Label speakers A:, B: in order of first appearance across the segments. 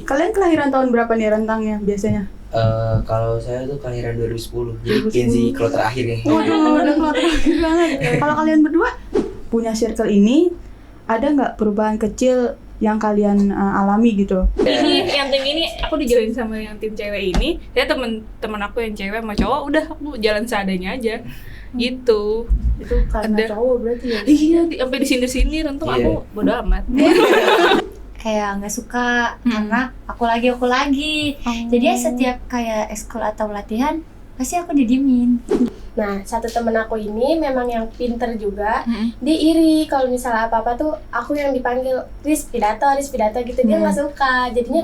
A: Kalian kelahiran tahun berapa nih rentangnya biasanya?
B: Kalau saya tuh kelahiran 2010, jadi Gen Z kalau terakhir ya.
A: Waduh, udah keluar terakhir banget. Kalau kalian berdua punya circle ini, ada nggak perubahan kecil yang kalian alami gitu?
C: Ini yang tim ini aku dijauhin sama yang tim cewek ini. Ya temen aku yang cewek sama cowok udah aku jalan seadanya aja. Gitu.
A: Itu karena cowok berarti ya?
C: Iya, sampai disindir-sindir untung aku bodo amat.
D: Kayak nggak suka karena aku lagi. Jadi setiap kayak ekskul atau latihan pasti aku didiemin.
E: Nah, satu temen aku ini memang yang pinter juga. Dia iri kalau misalnya apa-apa tuh aku yang dipanggil Riz pidato gitu. Dia nggak suka. Jadinya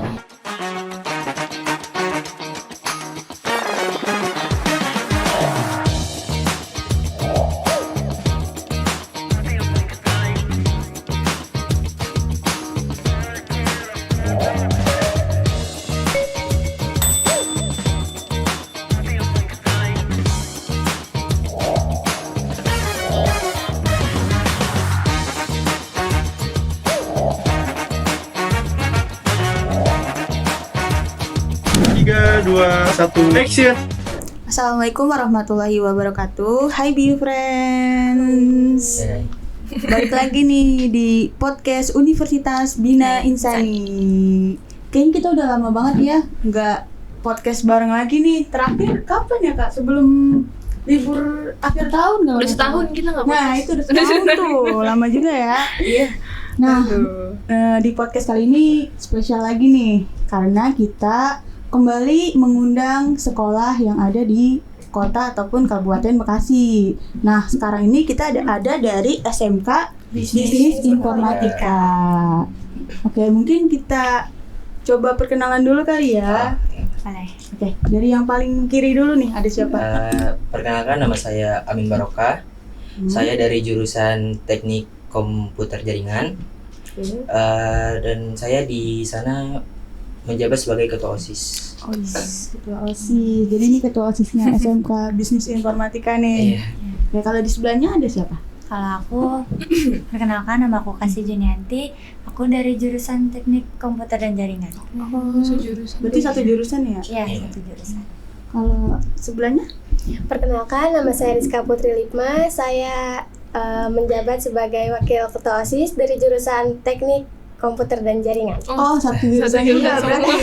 F: 3, 2, 1, action.
A: Assalamualaikum warahmatullahi wabarakatuh. Hai Bio Friends. Balik lagi nih di podcast Universitas Bina Insani. Kayaknya kita udah lama banget ya nggak podcast bareng lagi nih. Terakhir kapan ya Kak? Sebelum libur akhir tahun nggak?
C: Udah setahun kita nggak
A: Nah itu udah setahun tuh, lama juga ya. Iya. Nah di podcast kali ini spesial lagi nih karena kita kembali mengundang sekolah yang ada di kota ataupun Kabupaten Bekasi. Nah, sekarang ini kita ada dari SMK Bisnis Informatika. Oke, mungkin kita coba perkenalan dulu kali ya.
D: Boleh.
A: Oke, dari yang paling kiri dulu nih, ada siapa?
B: Perkenalkan, nama saya Amin Barokah. Saya dari jurusan Teknik Komputer Jaringan. Dan saya di sana menjabat sebagai ketua OSIS.
A: Ketua OSIS. Jadi ini ketua OSISnya SMK Bisnis Informatika nih.
B: Iya.
A: Ya, kalau di sebelahnya ada siapa?
D: Kalau aku, perkenalkan nama aku Kasih Junianti. Aku dari jurusan Teknik Komputer dan Jaringan.
C: sejurusan.
A: Berarti satu jurusan ya?
D: Iya, satu jurusan.
A: Kalau sebelahnya?
E: perkenalkan nama saya Rizka Putri Lipma. Saya menjabat sebagai wakil ketua OSIS dari jurusan Teknik Komputer dan Jaringan.
A: Oh, satu jurusan juga berarti.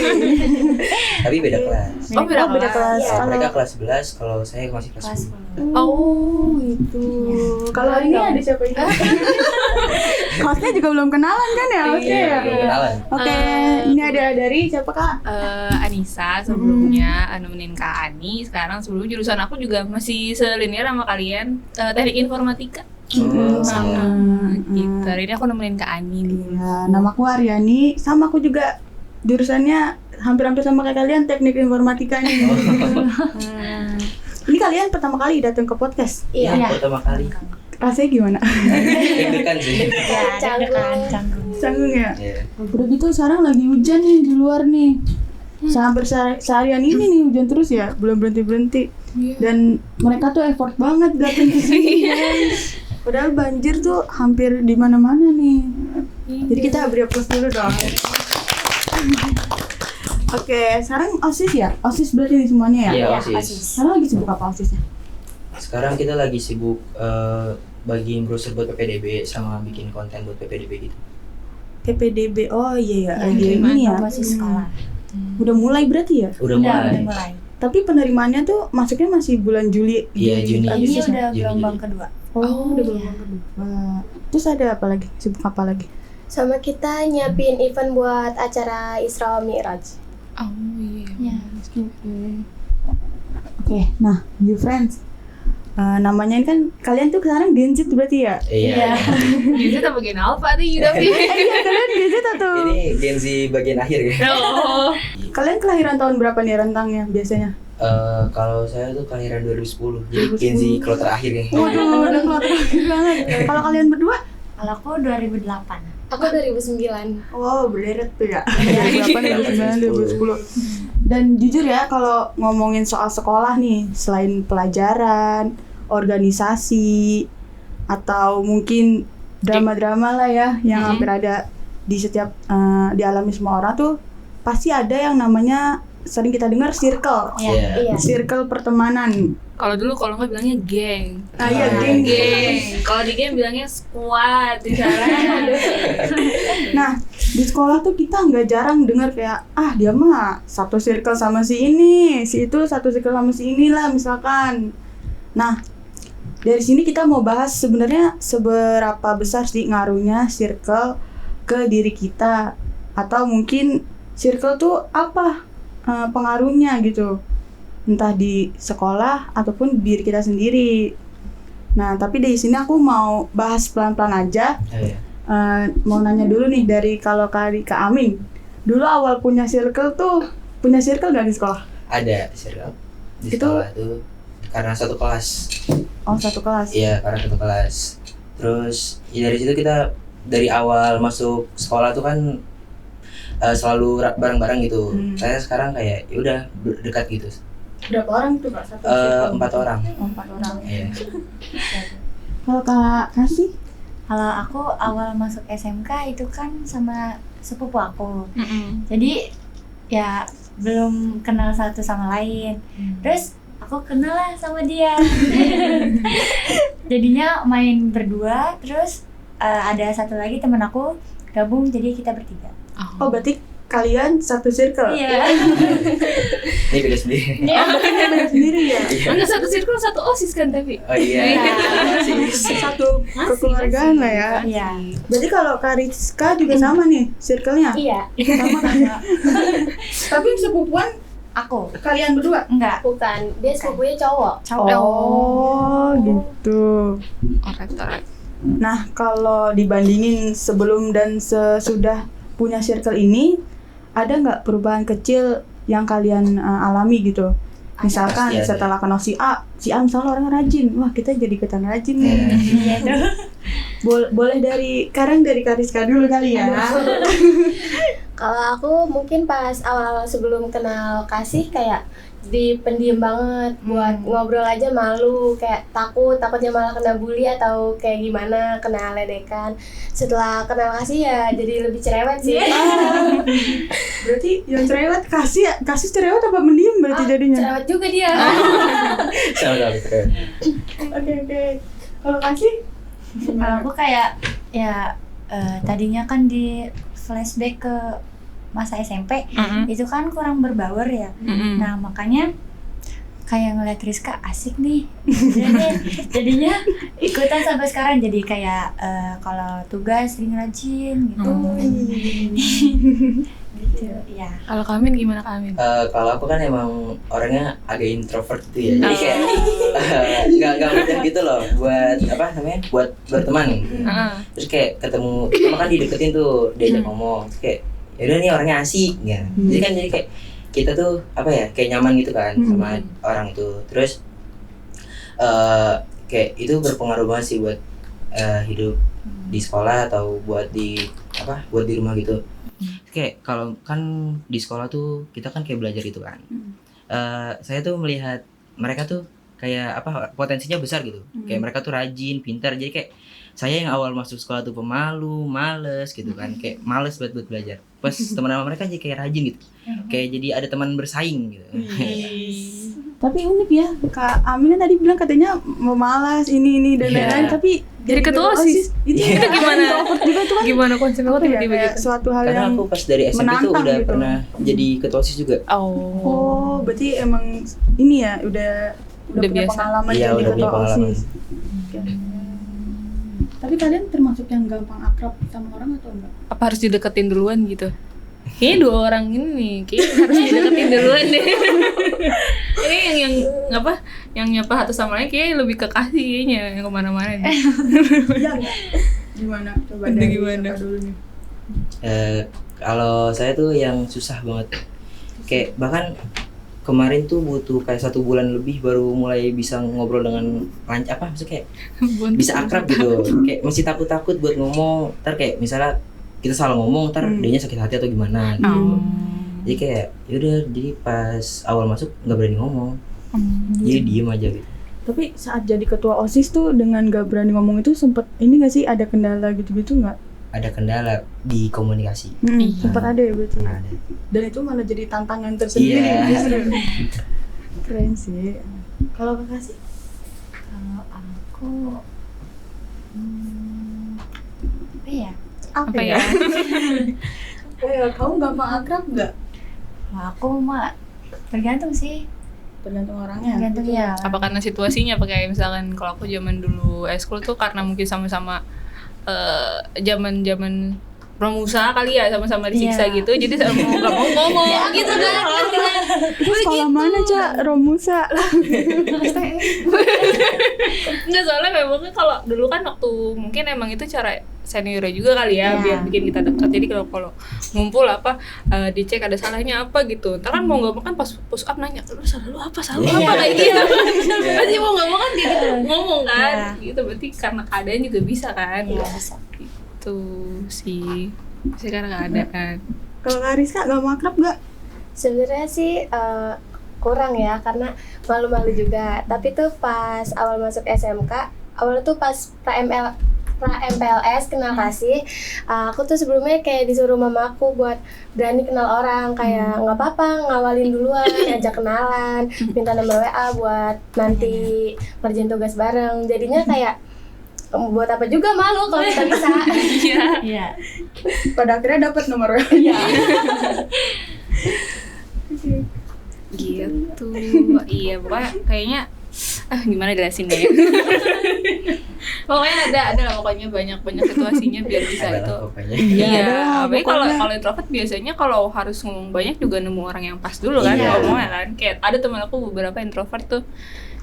B: Tapi beda kelas.
C: Oh, beda kelas.
E: Iya.
A: Kalau
B: Mereka kelas 11, kalau saya masih kelas 10.
A: oh, gitu. Kalau ini ada siapa ini? Hostnya juga belum kenalan kan ya? Oke.
B: Iya, belum kenalan.
A: Oke, ini ada dari siapa Kak?
C: Anissa sebelumnya nemenin Kak Ani. Sekarang sebelumnya jurusan aku juga masih selinier sama kalian, Teknik Informatika. Sama gitu. Hari ini aku nemenin Kak Ani dulu.
A: Ya, namaku Aryani, sama aku juga jurusannya hampir-hampir sama kayak kalian, Teknik Informatika nih. Ini kalian pertama kali datang ke podcast.
B: Iya, pertama kali.
A: Rasanya gimana?
B: Deg-degan sih.
D: Ya, canggung.
A: Canggung ya?
B: Iya.
A: Udah gitu sekarang lagi hujan nih di luar nih. Hampir seharian ini nih hujan terus ya, belum berhenti-berhenti. Dan mereka tuh effort banget datang ke sini guys. Padahal banjir tuh hampir di mana-mana nih. Jadi kita beri aplaus dulu dong. Oke, sekarang OSIS ya? OSIS berarti nih semuanya ya?
B: Iya,
D: OSIS.
B: OSIS.
A: Sekarang lagi sibuk apa OSISnya?
B: Sekarang kita lagi sibuk bagiin browser buat PPDB sama bikin konten buat PPDB gitu.
A: PPDB, oh iya ya, lagi ini ya.
D: OSIS sekolah.
A: Udah mulai berarti ya?
B: Udah mulai.
A: Tapi penerimaannya tuh masuknya masih bulan Juli.
B: Iya, Juni.
D: Ini
A: Agustus ya?
D: udah
B: Juni.
D: gelombang kedua.
A: Oh, udah gelombang kedua. Terus ada apa lagi? Sibuk apa lagi?
E: Sama kita nyiapin event buat acara Isra Mi'raj.
C: Oh iya.
D: Ya.
A: Oke, nah, you friends. Namanya ini kan kalian tuh sekarang Gen Z berarti ya?
B: Iya.
C: Jadi kita bagian apa nih tapi.
A: Kalian Gen Z atau?
B: Ini Gen Z bagian akhir ya.
C: Oh.
A: Kalian kelahiran tahun berapa nih rentangnya biasanya?
B: Kalau saya tuh kelahiran 2010, jadi Gen Z kalau terakhir ya.
A: Waduh, udah keluar terakhir banget. Kalau kalian berdua?
D: Kalau aku 2008.
E: Aku 2009.
A: Wow, berderet tuh ya. 2008, 2009, 2010. Dan jujur ya, kalau ngomongin soal sekolah nih, selain pelajaran, organisasi, atau mungkin drama-drama lah ya, yang hampir ada di setiap dialami semua orang tuh, pasti ada yang namanya sering kita dengar circle.
B: Iya.
E: Iya.
A: Circle pertemanan.
C: Kalau dulu kalau nggak bilangnya geng.
A: Ah iya, geng.
C: Kalau di game bilangnya squad di sana.
A: Nah, di sekolah tuh kita nggak jarang dengar kayak dia mah satu circle sama si ini, si itu satu circle sama si inilah misalkan. Nah, dari sini kita mau bahas sebenarnya seberapa besar sih ngaruhnya circle ke diri kita, atau mungkin circle tuh apa pengaruhnya gitu, entah di sekolah ataupun diri kita sendiri. Nah, tapi di sini aku mau bahas pelan-pelan aja.
B: Iya.
A: Mau nanya dulu nih dari kalau Kak Amin, dulu awal punya circle gak di sekolah?
B: Ada circle di
A: Itu-
B: sekolah tuh karena satu kelas.
A: Oh, satu kelas.
B: Iya, karena satu kelas. Terus ya dari situ kita dari awal masuk sekolah tuh kan selalu bareng-bareng gitu. Saya sekarang kayak ya udah dekat gitu.
A: Berapa orang tuh Kak satu circle?
B: 4 orang.
A: Oh, 4 orang.
B: Iya.
A: Kalau Kak Kasih?
D: Kalau aku awal masuk SMK itu kan sama sepupu aku. Jadi ya belum kenal satu sama lain. Terus aku kenal lah sama dia. Jadinya main berdua, terus ada satu lagi teman aku gabung, jadi kita bertiga.
A: Oh, berarti kalian satu circle?
D: Iya.
B: Ini beda sendiri.
A: Beda sendiri ya?
C: Enggak satu circle satu OSIS kan tapi.
B: Oh iya.
A: Satu kekeluargaan lah ya.
D: Iya.
A: Berarti kalau Kak Rizka juga sama nih circle-nya?
E: Iya.
A: Sama kan? Tapi sepupuan
D: Aku
A: kalian berdua?
D: enggak.
E: Bukan, dia sepupunya cowok.
A: Oh, gitu.
C: Orek.
A: Nah, kalau dibandingin sebelum dan sesudah punya circle ini, ada nggak perubahan kecil yang kalian alami gitu? Misalkan
B: Pasti ada.
A: setelah kenal si A misalnya orangnya rajin, wah kita jadi ikutan rajin nih.
D: Iya tuh.
A: Boleh dari Kak Rizka dulu kali ya.
E: Kalau aku mungkin pas awal-awal sebelum kenal Kasih kayak pendiam banget, buat ngobrol aja malu, kayak takutnya malah kena bully atau kayak gimana, kena ledekan. Setelah kenal Kasih ya jadi lebih cerewet sih.
A: Berarti yang cerewet Kasih cerewet apa mendiam berarti jadinya?
E: Cerewet juga dia.
B: Sama-sama keren.
A: Oke. Kalau Kasih?
D: Kalau aku kayak ya tadinya kan di flashback ke masa SMP itu kan kurang berbaur ya. Nah makanya kayak ngeliat Rizka asik nih. Jadinya ikutan sampai sekarang, jadi kayak kalau tugas sering rajin gitu. Gitu ya.
C: Kalau Kamin gimana Kamin?
B: Kalau aku kan emang orangnya agak introvert gitu ya, jadi kayak nggak mudah gitu loh buat buat berteman. Terus kayak ketemu, pertama kan dideketin tuh, diajak ngomong, terus kayak yaudah nih orangnya asik ya. Jadi kayak kita tuh kayak nyaman gitu kan sama orang itu. Terus kayak itu berpengaruh banget sih buat hidup di sekolah atau buat di rumah gitu. Kayak kalau kan di sekolah tuh kita kan kayak belajar gitu kan. Saya tuh melihat mereka tuh kayak potensinya besar gitu. Kayak mereka tuh rajin, pintar. Jadi kayak saya yang awal masuk sekolah tuh pemalu, males gitu kan. Kayak males buat belajar. Pas teman sama mereka jadi kayak rajin gitu. Kayak jadi ada teman bersaing gitu.
A: Tapi unik ya, Kak Amin tadi bilang katanya mau malas ini dan lain-lain, tapi
C: Jadi ketua OSIS.
A: Itu
C: Gimana?
A: juga itu kan
C: Gimana konsepnya kok tiba-tiba
A: kayak
C: gitu?
A: suatu hal
B: Karena
A: yang
B: aku pas dari SMP tuh
A: menantang
B: udah
A: gitu.
B: pernah jadi ketua OSIS juga.
A: Oh, berarti emang ini ya udah punya
C: biasa.
A: pengalaman
B: Iya,
A: jadi
B: udah punya
A: ketua
B: pengalaman.
A: OSIS. Oke. Tapi kalian termasuk yang gampang akrab sama orang atau enggak?
C: Apa harus dideketin duluan gitu? Kayaknya dua orang ini nih, kayaknya harus dideketin duluan deh. Ini yang nyapa satu sama lain kayaknya lebih ke kasih kayaknya, yang kemana-mana nih.
A: Iya enggak? Gimana? Coba
C: Aduh,
A: dari
C: gimana?
A: siapa dulu nih?
B: Kalau saya tuh yang susah banget. Kayak bahkan kemarin tuh butuh kayak 1 bulan lebih baru mulai bisa ngobrol dengan maksudnya kayak bisa akrab gitu. Kayak masih takut-takut buat ngomong. Ntar kayak misalnya kita salah ngomong, ntar dianya sakit hati atau gimana gitu. Jadi kayak yaudah, jadi pas awal masuk nggak berani ngomong. Jadi diem aja gitu.
A: Tapi saat jadi ketua OSIS tuh dengan gak berani ngomong itu sempet ini gak sih ada kendala gitu-gitu nggak?
B: ada kendala di komunikasi.
A: Sempat ada ya berarti.
B: Ada.
A: Dan itu malah jadi tantangan tersendiri.
B: Iya.
A: Justru. Keren sih. Kalau Kakak sih?
D: Kalau aku apa ya?
C: Apa ya?
A: Kamu gampang akrab nggak?
D: Kalau aku mah tergantung sih.
A: Tergantung orangnya.
D: Tergantung ya.
C: Apa karena situasinya? Apa kayak misalkan kalau aku zaman dulu eskul tuh karena mungkin sama-sama zaman pramusa kali ya, sama-sama disiksa
D: Iya.
C: gitu, jadi nggak mau ngomong gitu kan.
A: Itu sekolah mana, Cak? Romusa.
C: Nggak, soalnya memang kalau dulu kan waktu mungkin emang itu cara seniornya juga kali ya, biar bikin kita dekat. Jadi kalau ngumpul apa dicek ada salahnya apa gitu. Ntar kan mau nggak mau kan pas push up nanya, lu salah lu apa kayak gitu. Pasti mau nggak mau kan kayak gitu ngomong kan. Gitu berarti karena keadaan juga bisa kan.
D: Iya, bisa.
C: Gitu sih. Sekarang nggak ada kan.
A: Kalau Kak Rizka gak mau akrab nggak?
E: Sebenarnya sih kurang ya, karena malu-malu juga. Tapi tuh pas awal masuk SMK, awal tuh pas pra-MPLS kenal kasih, aku tuh sebelumnya kayak disuruh mamaku buat berani kenal orang, kayak nggak apa-apa ngawalin duluan, ajak kenalan, minta nomor WA buat nanti ngerjain tugas bareng. Jadinya kayak buat apa juga malu kalau kita bisa.
D: Iya.
A: Pada akhirnya dapat nomor WA-nya.
C: Gitu. Iya, pokoknya kayaknya gimana jelasinnya ya. Pokoknya ada lah pokoknya banyak situasinya biar bisa
B: Ada
C: itu.
B: pokoknya.
C: Iya,
A: ada,
C: apalagi
A: pokoknya.
C: kalau introvert biasanya kalau harus ngomong banyak juga nemu orang yang pas dulu kan
B: Iya.
C: ngomongnya kan. Kayak ada teman aku beberapa introvert tuh.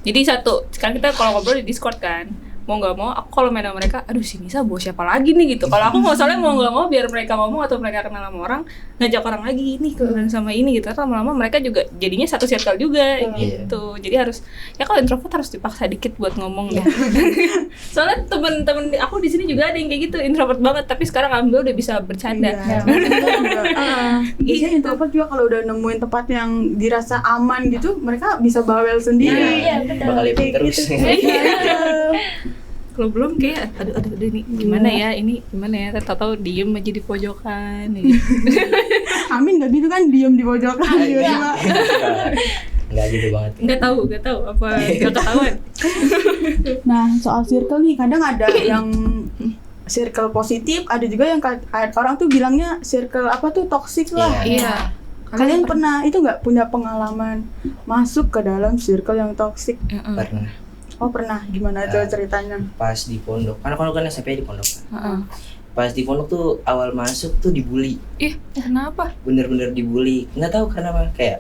C: Jadi sekarang kita kalau ngobrol di Discord kan, mau nggak mau aku kalau main sama mereka, aduh si Nisa bawa siapa lagi nih gitu. Kalau aku soalnya mau nggak mau biar mereka ngomong atau mereka kenal sama orang, ngajak orang lagi nih kenalan sama ini gitu. Atau lama-lama mereka juga jadinya satu circle juga gitu. Jadi harus ya kalau introvert harus dipaksa dikit buat ngomong ya. Soalnya temen-temen aku di sini juga ada yang kayak gitu, introvert banget tapi sekarang alhamdulillah udah bisa bercanda.
A: Iya. Biasanya introvert juga kalau udah nemuin tempat yang dirasa aman gitu, mereka bisa bawel sendiri.
D: Iya, betul.
B: Bakal lipin terus.
C: Kalau belum kayak aduh ini gimana ya, ini gimana ya, tahu diem aja di pojokan ya.
A: Amin nggak gitu kan, diem di pojokan tiba-tiba.
B: Nggak gitu banget.
C: Nggak tahu apa nggak ketahuan.
A: Nah, soal circle nih, kadang ada yang circle positif, ada juga yang orang tuh bilangnya circle apa tuh toxic lah.
C: Iya.
A: Kalian pernah itu nggak punya pengalaman masuk ke dalam circle yang toxic?
B: Pernah.
A: Oh pernah, gimana tuh ceritanya?
B: Pas di pondok, karena kalau kan SMP di pondok kan.
C: Heeh.
B: Pas di pondok tuh awal masuk tuh dibully,
C: Ih, kenapa?
B: bener-bener dibully. Nggak tahu kenapa, kayak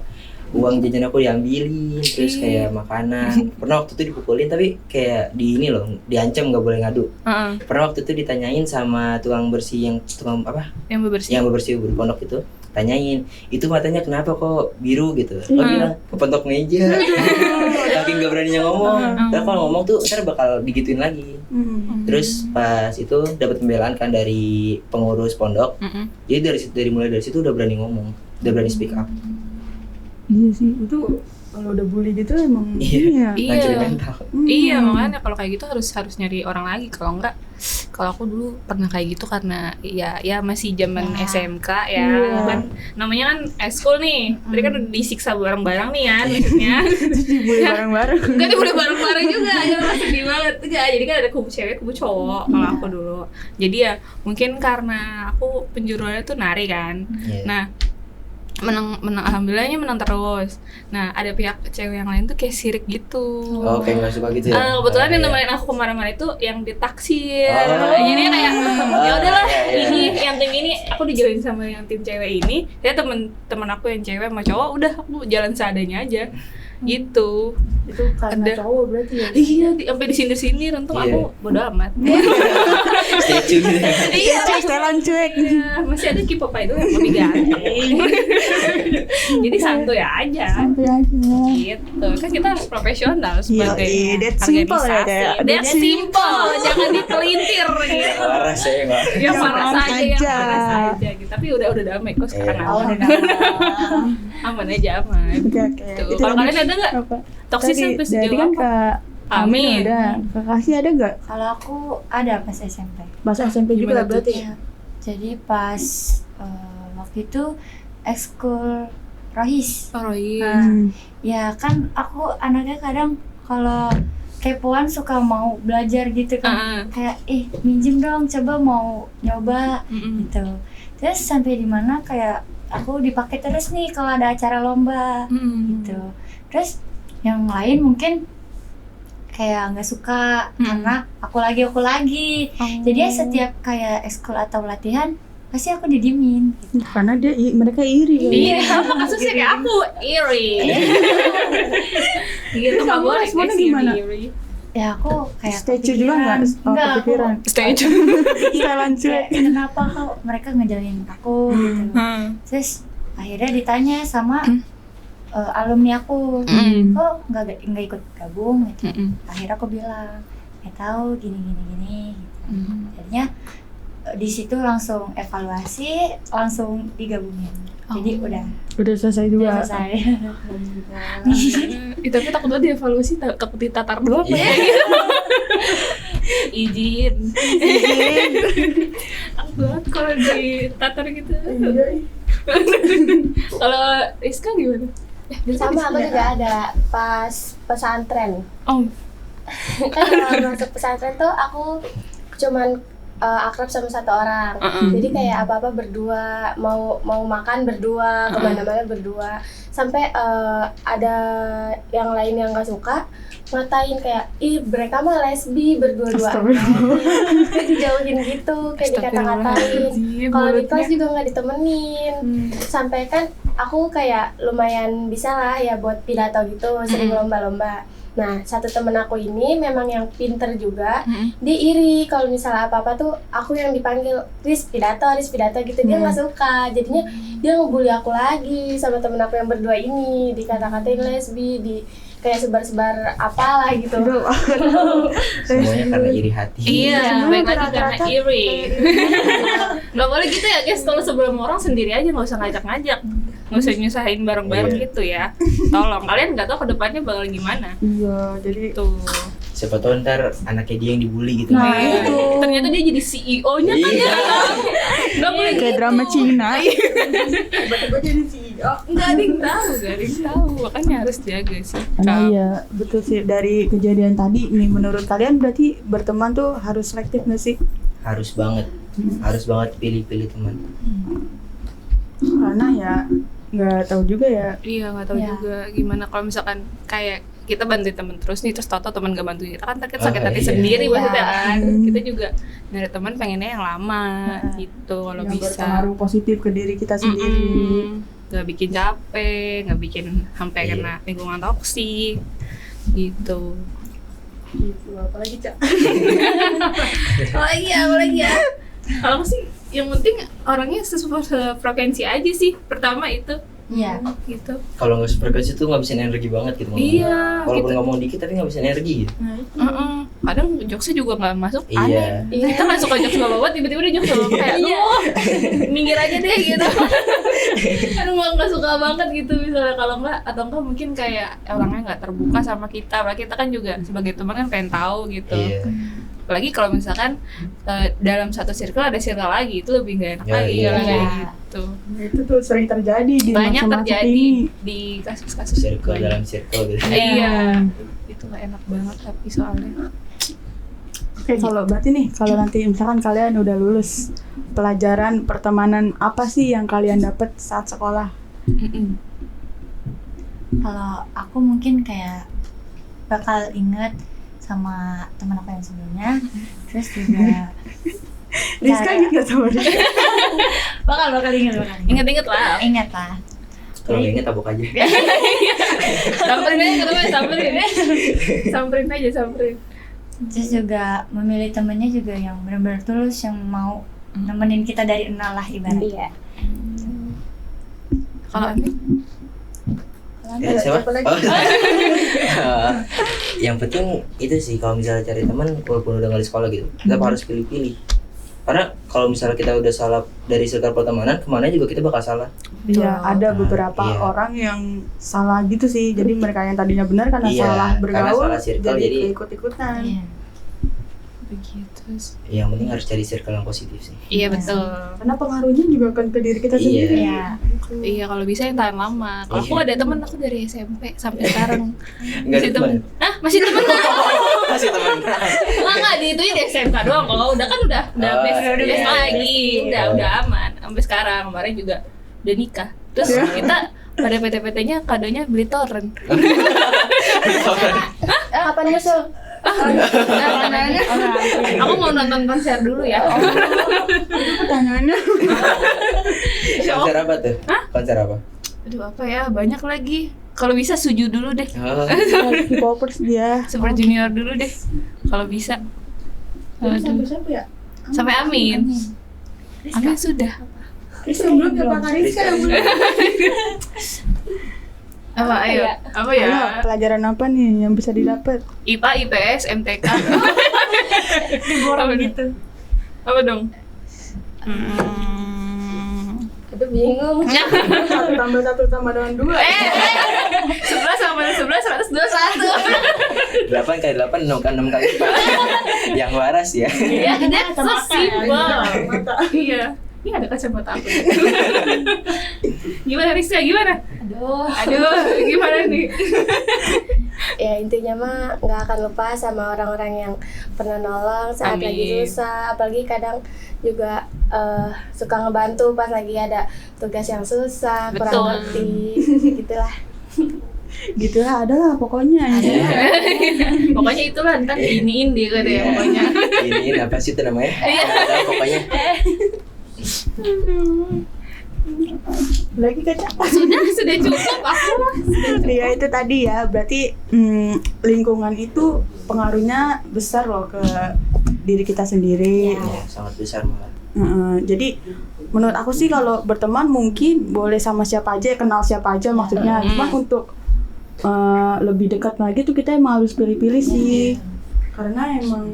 B: uang jajan aku diambilin, terus kayak makanan. Pernah waktu itu dipukulin, tapi kayak di ini loh, diancam nggak boleh ngadu.
C: Heeh.
B: Pernah waktu itu ditanyain sama tukang bersih tukang apa?
C: Yang bebersih.
B: Yang bebersih di pondok itu, tanyain itu matanya kenapa kok biru gitu. Lo bilang kepentok meja. Saking nggak beraninya ngomong. Tapi kalau ngomong tuh ntar bakal digituin lagi. Terus pas itu dapat pembelaan kan dari pengurus pondok. Jadi mulai dari situ udah berani ngomong, udah berani speak up.
A: Iya sih, itu kalau udah bully gitu emang ini ya.
B: Ngancurin mental.
C: Iya, makanya kalau kayak gitu harus nyari orang lagi. Kalau enggak, kalau aku dulu pernah kayak gitu karena ya masih zaman SMK ya kan, namanya kan eskul nih. Tadi kan udah disiksa bareng-bareng nih kan maksudnya.
A: Terus dibully bareng-bareng.
C: Enggak dibully bareng-bareng juga, ya sedih banget. Enggak, jadi kan ada kubu cewek, kubu cowok kalau aku dulu. Jadi ya mungkin karena aku penjuruannya tuh nari kan. Nah, menang alhamdulillahnya menang terus. Nah, ada pihak cewek yang lain tuh kayak sirik gitu.
B: Oh, kayak nggak suka gitu ya.
C: Kebetulan yang nemenin aku kemana-mana itu yang ditaksir. Jadi kayak ya udahlah, ini yang tim ini aku dijauhin sama yang tim cewek ini. Ya temen aku yang cewek sama cowok, udah aku jalan seadanya aja. Gitu.
A: Itu karena cowok berarti ya?
C: Iya, sampai disindir-sindir. Untung aku bodo amat.
B: Statue gitu.
C: Iya,
A: setelan cuek.
C: masih ada K-pop idol yang lebih ganteng. Jadi santuy aja.
A: Santai aja.
C: Gitu. Kan kita harus profesional sebagai
A: Yoi, that's simple ya, kayak
C: That's simple. Jangan ditelintir gitu.
B: Waras ya nggak.
C: Yang marah saja, yang
A: aja.
C: marah saja gitu. Tapi udah damai kok sekarang. Aman aja, aman.
A: Oke.
C: Tuh, kalau kalian ada nggak toxic sampai
A: Jadi
C: sejauh
A: kan
C: apa?
A: Kak
C: Amin.
A: ada. Kak Kasih ada nggak?
D: Kalau aku ada pas SMP.
A: Pas SMP juga
C: Gimana
A: lah berarti
D: Ya, Jadi pas waktu itu ekskul rohis.
C: Oh iya.
D: Nah, ya kan aku anaknya kadang kalau kepoan suka mau belajar gitu kan. Kayak minjem dong, coba mau nyoba gitu. Terus sampai di mana kayak aku dipakai terus nih kalau ada acara lomba gitu. Terus yang lain mungkin kayak nggak suka karena aku lagi. Jadi ya setiap kayak ekskul atau latihan pasti aku didiemin gitu.
A: Karena mereka iri.
C: Iya, sama kasusnya kayak aku iri. Gitu nggak boleh
A: responnya
C: guys,
A: gimana?
C: iri.
D: Ya aku kayak
A: Statue juga nggak?
D: Enggak,
A: Kepikiran.
C: Statue.
A: Setelan cuek.
D: kenapa kok mereka ngejauhin aku gitu. Terus akhirnya ditanya sama alumni aku, kok nggak ikut gabung gitu. Akhirnya aku bilang nggak tahu gini gitu. Jadinya di situ langsung evaluasi, langsung digabungin. Jadi udah
A: selesai juga.
D: selesai.
C: Tapi takut banget dievaluasi, takut ditatar doang ya gitu. Izin. Takut banget kalau ditatar gitu. Kalau Rizka gimana?
E: Sama aku juga ada pas pesantren.
C: Oh.
E: Kan kalau masuk pesantren tuh aku cuman akrab sama satu orang. Jadi kayak apa-apa berdua, mau makan berdua, kemana-mana berdua. Sampai ada yang lain yang nggak suka ngatain kayak, ih mereka mah lesbi berdua-duaan. Kayak dijauhin gitu, kayak dikata-katain. Kalau di kelas juga nggak ditemenin. Sampai kan aku kayak lumayan bisa lah ya buat pidato gitu, sering lomba-lomba. Nah, satu temen aku ini memang yang pinter juga, dia iri kalau misalnya apa-apa tuh aku yang dipanggil Riz pidato gitu, dia nggak suka. Jadinya dia ngebully aku lagi sama temen aku yang berdua ini, dikata-katain lesbi, kayak sebar-sebar apalah gitu.
B: Semuanya karena iri hati.
C: Iya, baik lagi karena iri. Gak boleh gitu ya guys, kalau sebelum orang sendiri aja, gak usah ngajak-ngajak, gak usah nyusahin bareng-bareng gitu ya. Tolong, kalian gak tahu kedepannya bakal gimana.
A: Iya, jadi
C: Tuh.
B: Siapa tahu ntar anaknya dia yang dibully gitu.
A: Nah,
C: Iya.
A: itu.
C: Ternyata dia jadi CEO-nya kan
B: Iya.
C: ya. Gak boleh
A: kayak
C: gitu.
A: drama Cina.
C: Gak ada yang tahu, makanya harus jaga sih.
A: Karena iya, betul sih, dari kejadian tadi nih, menurut kalian berarti berteman tuh harus selektif nggak sih?
B: Harus banget pilih-pilih teman.
A: Karena ya nggak tahu juga ya.
C: Iya, nggak tahu
D: Ya.
C: juga gimana kalau misalkan kayak kita bantuin temen terus nih, terus tau teman gak bantuin kita kan sakit hati
B: iya.
C: sendiri
D: Iya.
C: maksudnya kan. Kita juga dari teman pengennya yang lama gitu kalau
A: Yang
C: bisa.
A: berpengaruh positif ke diri kita sendiri.
C: Gak bikin capek, gak bikin sampai
B: Iya.
C: kena lingkungan toksik gitu.
A: Gitu, apalagi Cak.
C: Apalagi ya. Kalau aku sih yang penting orangnya sefrekuensi aja sih. Pertama itu.
D: Iya.
C: Gitu.
B: Kalau nggak sefrekuensi tuh ngabisin energi banget gitu ngomong.
C: Iya.
B: Walaupun
C: Gitu.
B: ngomong dikit tapi ngabisin energi gitu.
C: Kadang jokesnya juga nggak masuk.
B: Iya.
C: Kita nggak suka jokes bapak, tiba-tiba dia jokes bapak kayak, minggir aja deh gitu. Aduh nggak suka banget gitu misalnya kalau nggak, atau enggak mungkin kayak orangnya nggak terbuka sama kita. Padahal kita kan juga sebagai teman kan pengen tahu gitu.
B: Iya.
C: Apalagi kalau misalkan dalam satu circle ada circle lagi, itu lebih nggak enak
B: Ya,
C: lagi
B: iya.
C: kalau kayak
D: Iya.
C: gitu.
A: Itu tuh sering terjadi di
C: Banyak
A: masa-masa
C: terjadi
A: ini.
C: di kasus-kasus
B: Circle
C: banyak.
B: dalam circle gitu.
C: Iya, itu nggak enak banget tapi soalnya.
A: Oke, kalau berarti nih, kalau nanti misalkan kalian udah lulus, pelajaran pertemanan apa sih yang kalian dapat saat sekolah?
D: Kalau aku mungkin kayak bakal inget sama teman aku yang sebelumnya, terus juga
A: Rizka inget gak sama dia?
D: bakal inget.
C: Ingat-ingat lah.
D: Ingat lah.
B: Kalau nggak inget tabok aja.
C: Samperin aja ketemu, samperin aja.
D: Terus juga memilih temennya juga yang benar-benar tulus, yang mau nemenin kita dari nol lah ibaratnya.
E: Iya.
C: Kalau Ani?
B: Siapa? Oh. Yang penting itu sih, kalau misalnya cari teman walaupun udah nggak di sekolah gitu, kita harus pilih-pilih. Karena kalau misalnya kita udah salah dari circle pertemanan, kemana juga kita bakal salah.
A: Iya, ada beberapa
B: Iya.
A: orang yang salah gitu sih. Jadi mereka yang tadinya benar karena
B: Iya,
A: salah
B: karena
A: bergaul,
B: salah circle, jadi
A: ikut-ikutan.
D: Iya.
C: begitu sih.
B: Yang penting harus cari circle yang positif sih.
C: Iya betul.
A: Karena pengaruhnya juga kan ke diri kita sendiri.
D: Iya.
C: Iya kalau bisa yang tahan lama. Kalau aku
B: Iya.
C: ada temen aku dari SMP sampai sekarang.
B: Enggak
C: Masih
B: ada teman.
C: Hah? Masih temen?
B: Masih teman.
C: Enggak di itu di SMK doang. Kalau udah kan udah
B: Oh,
C: best
B: iya.
C: lagi. Udah aman. Sampai sekarang kemarin juga udah nikah. Terus kita pada PT-PT-nya kadonya beli torrent.
E: Kapan nyusul?
C: Aku mau nonton konser dulu ya.
A: Pertanyaannya
B: Konser apa tuh? Konser apa?
C: Aduh apa ya? Banyak lagi. Kalau bisa Suju dulu deh.
B: Oh,
A: K-popers dia.
C: Super Junior dulu deh. Kalau bisa.
A: Sampai siapa ya?
C: Sampai Amin. Amin sudah.
A: Rizka belum ya Pak Rizka yang belum.
C: Apa ayo? Apa ya?
A: Ayo, pelajaran apa nih yang bisa didapat?
C: IPA, IPS, MTK. Diborong gitu. Apa dong?
E: Aduh bingung.
A: Satu tambah dengan 2.
C: 11 sama 11, 121.
B: 8 kali 8, 6 kali 4. Yang waras ya.
C: Ya, that's so simple.
A: Mata.
C: Iya. Ini ada kacamata aku. Gimana Rizka? Gimana? Aduh, gimana nih?
E: Ya intinya mah nggak akan lupa sama orang-orang yang pernah nolong saat
C: Amin.
E: lagi susah, apalagi kadang juga suka ngebantu pas lagi ada tugas yang susah,
C: Betul.
E: kurang ngerti, gitulah.
A: Gitu lah, ada lah pokoknya.
C: Pokoknya itulah ntar iniin dia kan ya pokoknya.
B: Ini apa sih itu namanya? Ada pokoknya.
A: Lagi kaca.
C: Sudah cukup aku lah.
A: Ya itu tadi ya, berarti lingkungan itu pengaruhnya besar loh ke diri kita sendiri.
B: Ya, sangat besar malah.
A: Jadi menurut aku sih kalau berteman mungkin boleh sama siapa aja, kenal siapa aja maksudnya. Cuma untuk lebih dekat lagi tuh kita emang harus pilih-pilih sih. Karena emang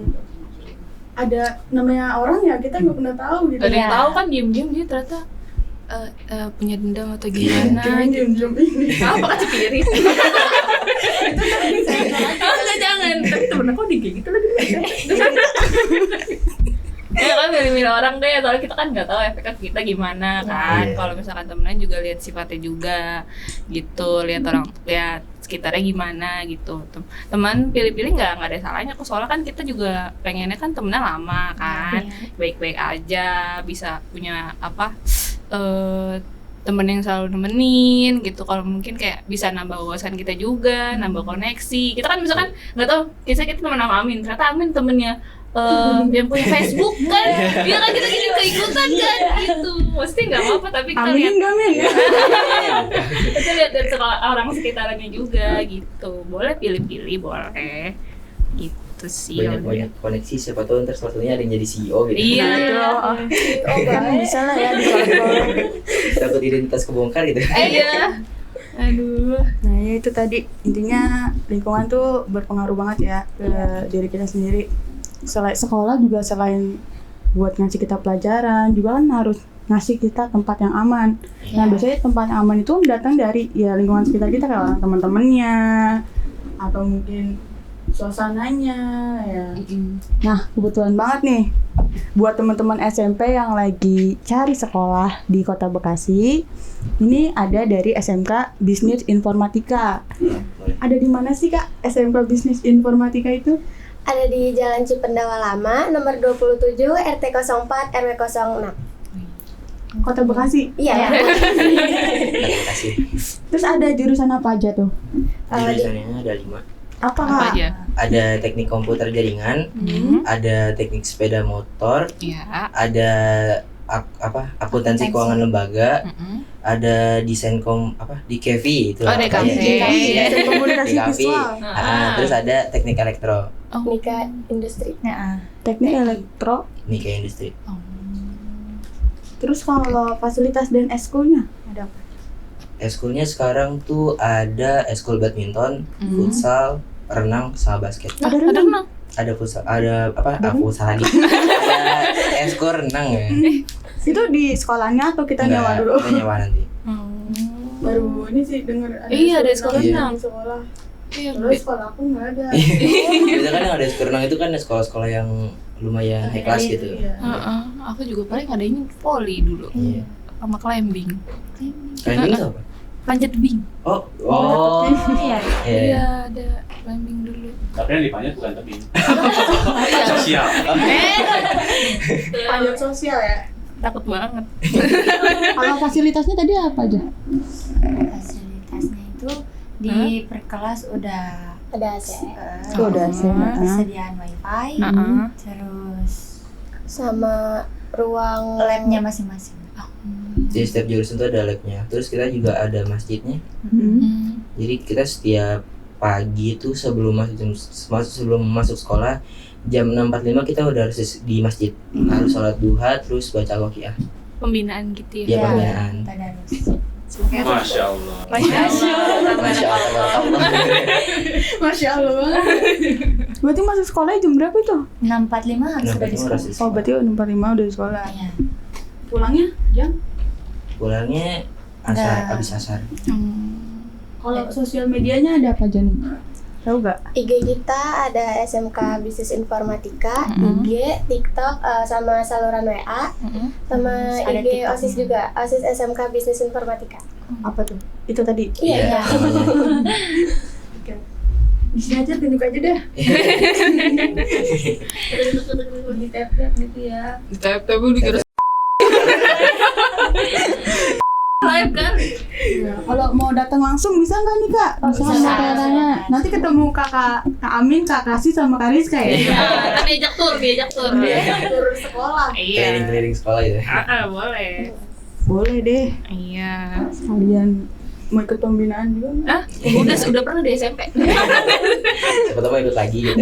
A: ada namanya orang ya kita nggak pernah tahu gitu.
C: Gak ada yang tahu kan diem-diem dia ternyata punya dendam atau gimana.
A: Diam-diam ini.
C: Apa kan cepiri? Enggak jangan. Tapi temen aku di gitu lagi. Ya kan milih-milih orang deh, soalnya kita kan nggak tahu efeknya ke kita gimana kan.
B: Iya.
C: Kalau misalkan temennya juga lihat sifatnya juga gitu, lihat sekitarnya gimana gitu. Teman pilih-pilih nggak ada salahnya kok, soalnya kan kita juga pengennya kan temennya lama kan, baik-baik aja, bisa punya apa temen yang selalu nemenin gitu. Kalau mungkin kayak bisa nambah wawasan kita juga, nambah koneksi. Kita kan misalkan nggak tahu, kita temen sama Amin, ternyata Amin temennya yang punya Facebook kan, dia kan kita jadi keikutan kan gitu. Mesti nggak apa-apa, tapi kita lihat
A: Amin enggak Min?
C: kita lihat dari orang sekitarnya juga gitu. Boleh pilih-pilih, boleh gitu sih.
B: Banyak koneksi, siapa tahu ntar salah satunya ada yang jadi CEO gitu.
C: Iya.
A: Kan bisa lah ya dicolong.
B: Takut identitas kebongkar gitu.
C: Iya. Aduh.
A: Nah ya itu tadi intinya lingkungan tuh berpengaruh banget ya ke diri kita sendiri. Selain sekolah juga selain buat ngasih kita pelajaran juga kan harus ngasih kita tempat yang aman. Nah biasanya tempat yang aman itu datang dari ya lingkungan sekitar kita kayak orang teman-temannya atau mungkin suasananya ya. Nah kebetulan banget nih buat teman-teman SMP yang lagi cari sekolah di Kota Bekasi, ini ada dari SMK Bisnis Informatika.
B: Boleh.
A: Ada di mana sih Kak SMK Bisnis Informatika itu?
E: Ada di Jalan Cipendawa Lama, nomor 27, RT 04, RW 06.
A: Kota Bekasi.
E: Iya.
B: Terima kasih.
A: Terus ada jurusan apa aja tuh?
B: Jurusannya ada 5.
A: Apa
C: Apa
A: Kak?
C: aja?
B: Ada teknik komputer jaringan, ada teknik sepeda motor,
C: Iya.
B: ada akuntansi keuangan lembaga, ada desain di KV itu.
C: Oh, di KV.
B: Iya,
A: Desain komunikasi
B: di KV.
A: visual.
B: Terus ada teknik elektro,
E: Nika Industri.
A: Teknik elektro.
B: Nika Industri.
A: Terus kalau fasilitas dan eskulnya ada apa?
B: Eskulnya sekarang tuh ada eskul badminton, futsal, renang, sama basket.
A: Ada
C: Ada
A: renang.
C: renang.
B: Ada futsal, ada futsal lagi. Ada eskul renang ya.
A: Itu di sekolahnya atau kita nyewa dulu?
B: Kita nyewa nanti.
A: Baru ini sih denger ada
C: Iya, ada sekolah
A: renang
C: renang.
A: di sekolah.
C: Iya,
A: Terus sekolah aku nggak ada.
B: Biasanya kan yang ada eskul renang itu kan sekolah-sekolah yang lumayan high class gitu.
C: Aku juga paling ngadain volley dulu.
B: Iya.
C: Sama climbing.
B: Climbing itu apa?
C: Panjat tebing.
B: Oh.
D: Iya.
B: Iya.
C: Ada climbing dulu.
F: Tapi yang dipanjat bukan tebing.
C: Iya.
F: Sosial.
A: Panjat sosial ya.
C: Takut banget.
A: Kalau fasilitasnya tadi apa aja?
D: Fasilitasnya itu di per kelas udah
E: Ada AC
A: Udah SMA.
D: persediaan wifi, terus
E: sama ruang
D: labnya masing-masing.
B: Jadi setiap jurusan tuh ada labnya. Terus kita juga ada masjidnya. Jadi kita setiap pagi itu sebelum masuk sekolah jam 6.45 kita udah harus di masjid. Harus sholat duha terus baca al-Waqiah.
C: Pembinaan gitu
B: Iya,
C: ya.
B: pembinaan.
D: Tadarus.
F: Masya Allah.
C: Masya Allah.
B: Masya Allah.
A: Masya Allah. Berarti masuk sekolahnya jam berapa itu?
D: 6.45 harus sudah di
B: 6.45
D: sekolah.
B: harus di
A: Oh, berarti 6.45 udah di sekolah.
D: Iya.
A: Pulangnya jam?
B: Pulangnya abis asar.
A: Kalau sosial medianya ada apa aja nih? Tahu gak?
E: IG kita ada SMK Bisnis Informatika, IG, TikTok, sama saluran WA, sama
D: Ada
E: IG
D: TikTok.
E: OSIS juga, OSIS SMK Bisnis Informatika.
A: Apa tuh? Itu tadi.
E: Iya.
A: Di sini aja tunjuk aja deh. Di tap-tap gitu ya.
C: Tapi dikira live kan?
A: Kalau mau datang langsung bisa nggak nih kak? Bisa caranya. Nanti ketemu Kak Amin, Kak Kasih sama Kak Rizka ya.
C: Kan diajak tur.
A: Tur sekolah.
C: Iya.
B: Keliling sekolah gitu.
C: Boleh.
A: Boleh deh.
C: Iya.
A: Sekalian mau ikut pembinaan juga nggak?
C: Udah pernah di SMP.
B: Siapa tahu mau ikut lagi gitu.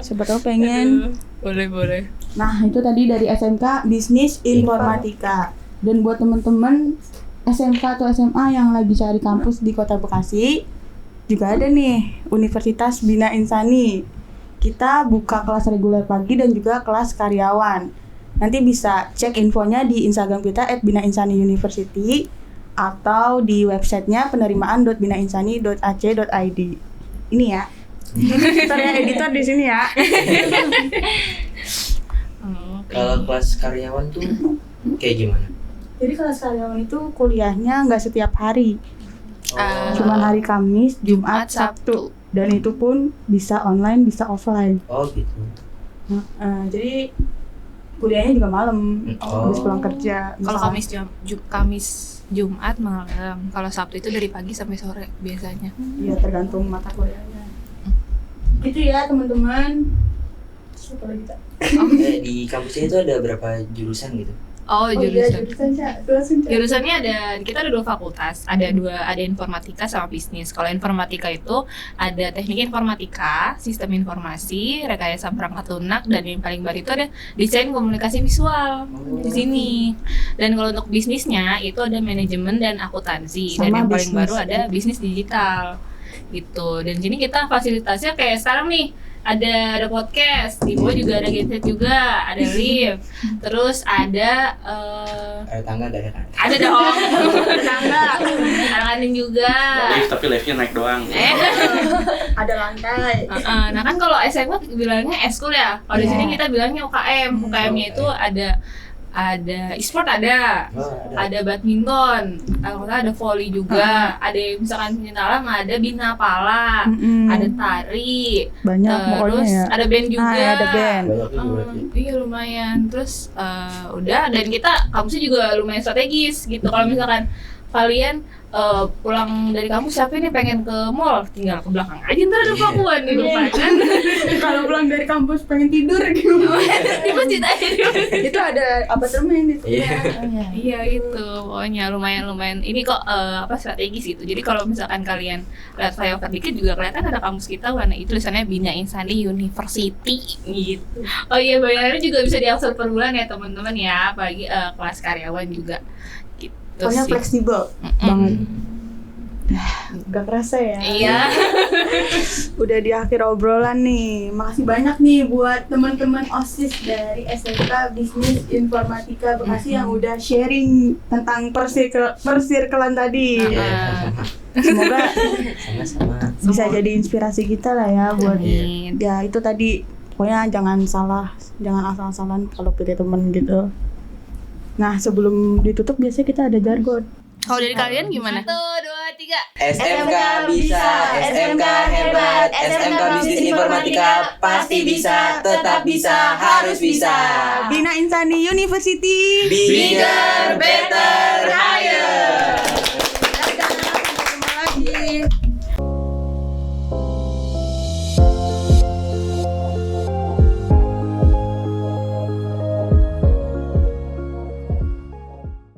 A: Siapa tahu pengen.
C: Boleh.
A: Nah itu tadi dari SMK Bisnis Informatika. Dan buat teman-teman SMK atau SMA yang lagi cari kampus di Kota Bekasi, juga ada nih Universitas Bina Insani. Kita buka kelas reguler pagi dan juga kelas karyawan. Nanti bisa cek infonya di Instagram kita @binainsani_university atau di websitenya penerimaan.binainsani.ac.id. Ini ya. Editor di sini ya.
B: Kalau kelas karyawan tuh kayak gimana?
A: Jadi kelas karyawan itu kuliahnya nggak setiap hari. Cuma hari Kamis, Jumat, Sabtu. Dan itu pun bisa online, bisa offline.
B: Oh gitu.
A: Jadi kuliahnya juga malam, habis pulang kerja.
C: Kalau
A: misalnya.
C: Kamis Jumat malam. Kalau Sabtu itu dari pagi sampai sore biasanya.
A: Iya, tergantung mata kuliahnya. Gitu ya teman-teman. Apa lagi Kak?
B: Di kampusnya itu ada berapa jurusan gitu?
C: Oh,
A: Iya,
C: jurusan.
A: jurusan.
C: Jurusannya kita ada 2 fakultas, ada informatika sama bisnis. Kalau informatika itu ada teknik informatika, sistem informasi, rekayasa perangkat lunak, dan yang paling baru itu ada desain komunikasi visual di sini. Dan kalau untuk bisnisnya itu ada manajemen dan akuntansi, dan
A: Sama
C: yang paling
A: bisnis.
C: baru ada bisnis digital gitu. Dan di sini kita fasilitasnya kayak sekarang nih. Ada podcast, di bawah juga ada gadget juga, ada lift, terus ada
B: Ada tangga gak ada kan?
C: ada dong, tangga, ada kantin juga.
F: Lift tapi liftnya naik doang.
A: Ada lantai.
C: Nah kan kalau SMA bilangnya eskul ya, kalau di sini kita bilangnya UKM. UKM-nya itu ada e-sport ada badminton, ada volley juga, ada misalkan pencinta alam, ada bina pala, ada tari,
A: Banyak pokoknya
C: terus
A: ya.
C: ada band juga.
A: Ada band.
B: Banyak juga berarti.
C: Iya lumayan. Terus udah, dan kita kampusnya juga lumayan strategis gitu. Kalau misalkan kalian pulang dari kampus siapa nih pengen ke mall, tinggal ke belakang aja, ntar ada pelakuan di depan kan.
A: Kalau pulang dari kampus pengen tidur gitu.
C: Di masjid aja di masjid.
A: Itu ada apa termain di
B: Iya.
C: Iya gitu, pokoknya lumayan ini kok strategis gitu. Jadi kalau misalkan kalian lihat flyover dikit juga kelihatan ada kampus kita warna itu tulisannya Bina Insani University gitu. Oh iya, bayarannya juga bisa diangsur per bulan ya teman-teman ya, apalagi kelas karyawan juga gitu.
A: Pokoknya
C: sih.
A: fleksibel banget. Gak kerasa ya.
C: Iya.
A: Udah di akhir obrolan nih. Makasih banyak nih buat teman-teman OSIS dari SMK Bisnis Informatika Bekasi yang udah sharing tentang persirkelan tadi. Semoga
B: Sama-sama.
A: bisa jadi inspirasi kita lah ya buat
C: Amin.
A: ya itu tadi Pokoknya jangan asal-asalan kalau pilih temen gitu. Nah, sebelum ditutup biasanya kita ada jargon.
C: Kalau dari kalian gimana? 1, 2, 3.
B: SMK bisa, SMK hebat, SMK Bisnis Informatika pasti bisa, tetap bisa, harus bisa.
A: Bina Insani University.
B: Bigger, better, higher.